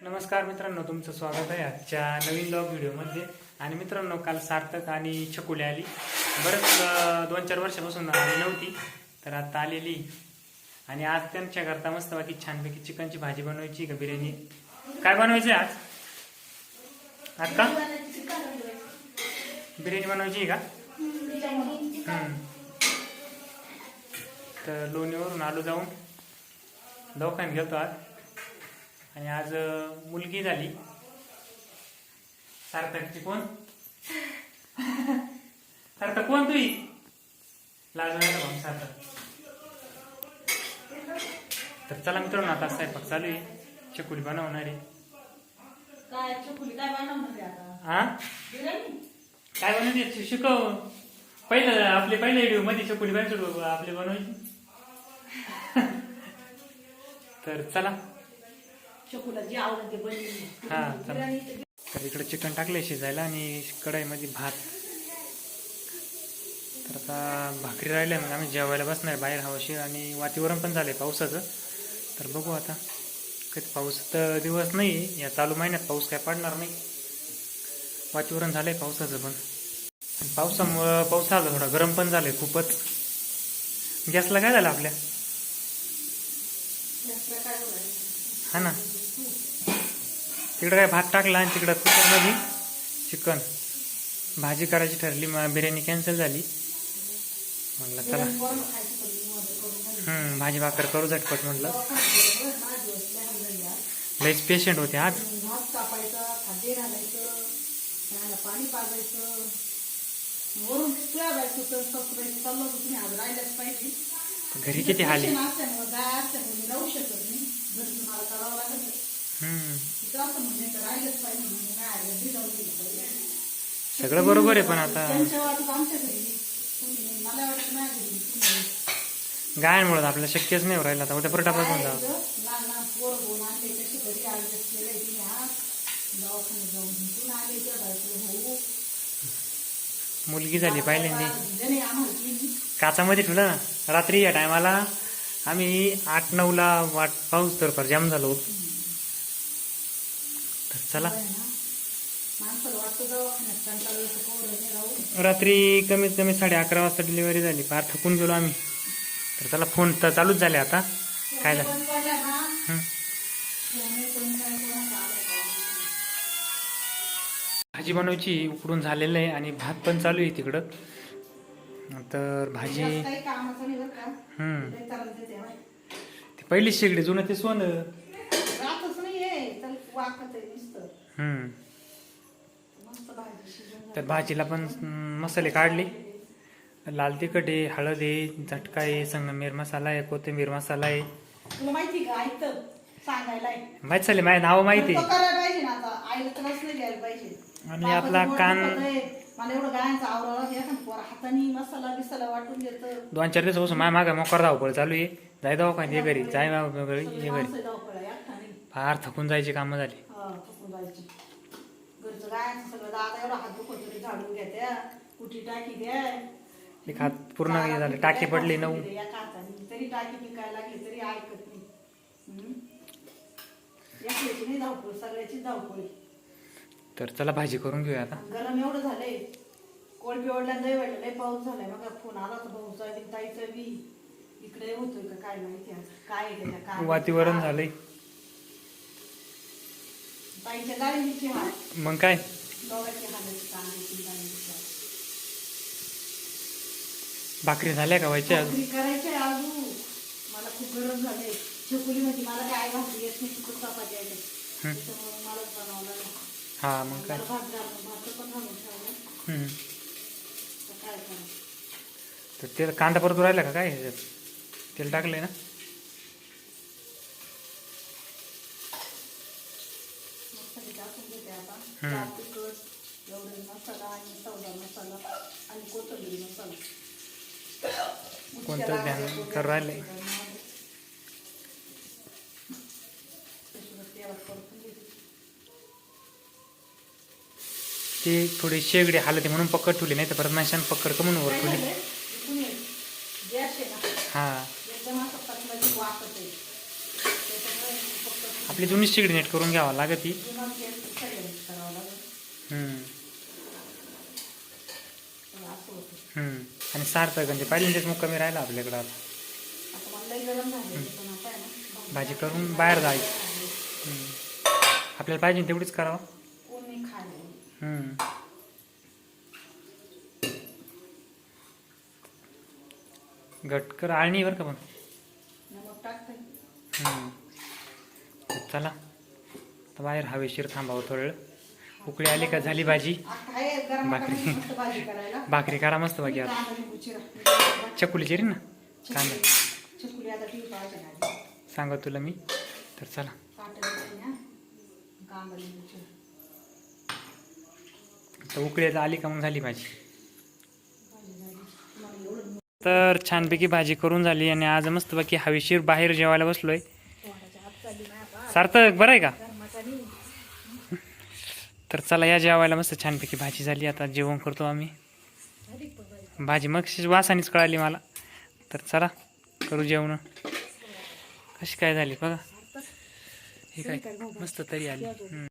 नमस्कार मित्रांनो, तुमचं स्वागत आहे आजच्या नवीन ब्लॉग व्हिडिओमध्ये. आणि मित्रांनो, काल सार्थक आणि छकुली आली. बरंच 2-4 वर्षापासून आली नव्हती, तर आता आलेली. आणि आज त्यांच्या करता मस्त बाकी छानपैकी चिकनची भाजी बनवायची का बिर्याणी, काय बनवायची आज? का बिर्याणी बनवायची का? तर लोणीवरून आलो जाऊन, दवाखान्यात गेलतो आज. आणि आज मुलगी झाली सार्थकची. कोण सार्थक? कोण तुही लाज मग सार्थक. तर चला मित्रांनो, आता स्वयंपाक चालू आहे. चकुली बनवणार आहे. काय बनवायची शिकव. आपले पहिल्या व्हिडिओ मध्ये चकुली बनवतो आपले बनवायची. तर चला. हा चला. तर इकडे चिकन टाकले शिजायला आणि कढईमध्ये भात. तर आता भाकरी राहिल्या, मग आम्ही जेवायला बसणार बाहेर हवाशीर. आणि वातावरण पण झालंय पावसाचं. तर बघू आता. कधी पाऊस तर दिवस नाही, या चालू महिन्यात पाऊस काय पडणार नाही. वातावरण झालंय पावसाचं पण. पावसामुळं पावसाला थोडा गरम पण झालंय खूपच. गॅसला काय झालं आपल्या? हा ना, तिकडे काय भात टाकला आणि तिकडं कुकरमध्ये चिकन. भाजी करायची ठरली, मग बिर्याणी कॅन्सल झाली. म्हटलं चला भाजी भाकर करू झटपट. म्हटलं लईच पेशंट होते आज. घरी किती हाल आहे. सगळं बरोबर आहे, पण आता गायांमुळे आपल्याला शक्यच नाही राहिलं. आता उद्या परत आपण जाऊ. मुलगी झाली पहिल्यांदी. काचामध्ये ठेवलं ना रात्री. या टायमाला आम्ही 8-9ला वाट पाऊस तर फार जाम झालो. तर चला, रात्री कमीत कमी 11:30 वाजता डिलिव्हरी झाली. फार थकून गेलो आम्ही. तर चला, फोन तर चालूच झाले आता. काय झालं? भाजी बनवायची उकडून झालेलं आहे आणि भात पण चालू आहे तिकडं. तर भाजी ती पहिली शेगडी जुनं ते सोनं. तर भाजीला पण मसाले काढले. लाल तिखट आहे, हळद आहे, झटका आहे, संगमेर मसाला आहे, कोथिंबीर मसाला आहे. माहिती झाले, माझे नाव माहिती. आणि आपला कान 2-4 दिवसापासून माझ्या मागे मोकार धावपळ चालू आहे. जाय दवाखान्यात, ये घरी, जाय ये घरी. फार थकून जायची कामं झाली. एक हात पूर्ण झाले, टाकी पडली 9. तर चला भाजी करून घेऊया आता. गरम एवढं झालंय, कोळ बिवडल्या दही वाढलं, पाऊस झालाय. मग फोन आला तर भाऊचा बी ताईचा बी. इकडे होतोय का काय माहिती. काय वातावरण झालंय. ताईच्या गाडीची हाल, मग काय दोघांची हालत. भाकरी झाल्या का व्हायच्या? करायच्या अजून. मला खूप गरम झाले. छकुली म्हणजे मला काय भाकरी येत नाही, खूप चपाती आहे त्याच्यामुळे मलाच बनवावं लागलं. हा मग काय. भात पण घालून ठेवलं. काय करायचं? तर तेल कांदा परतू राहिला का काय? तेल टाकलंय ना. मसाले टाकून घेते आता. तिखट, एवढे मसाला आणि चवदा मसाला आणि कोथिंबीर मसाला. कोणतं ध्यान कर राहिले? ती थोडी शेगडी हालते म्हणून पकड ठेवली, नाही तर परत माशान पकड कमून वर ठेवली. हा, आपली आपली जुनी शिगडी नेट करून घ्यावं लागत ती. जुना तेल सगळ्यांनी करावं लागेल. हम्म. तर असं होतं. आणि सार्थक म्हणजे पहिल्यांदाच मुक्कामी राहिला आपल्याकडं आता. आता मला लई गरम झाले पण आता आहे ना भाजी करून बाहेर जायचं. आपल्याला पाहिजे तेवढीच करावं. कोणी खायला घटकर आळणी बरं का पण. नमक टाकते. चला तर बाहेर हवेशीर थांबावं थोडं वेळ. उकळी आली का झाली भाजी. आता आहे गरम भाकरी. गरम मस्त भाजी करायला. भाकरी करा मस्त बाकी आता. कांदा लिंबू चिरा. चकुली चिरी ना कांदा चिकुली आता ती पाहिजे ना. सांगा तुला मी. तर चला कांदा ना कांदा लिंबू चिरा. तर उकळी आता आली का मग झाली भाजी. भाजी झाली. तुम्हाला एवढं तर छानपैकी भाजी करून झाली आणि आज मस्तपैकी हवेशीर बाहेर जेवायला बसलोय. पोहाच्या हात चालली नाही बा. सार्थक बरं आहे का. गरमाचा नाही. तर चला या जेवायला मस्त छानपैकी भाजी झाली. आता जेवण करतो आम्ही. झाली का भाजी? भाजी मग वासानीच कळाली मला. तर चला करू जेवण. कशी काय झाली बघा. हे काय मस्त तरी आली.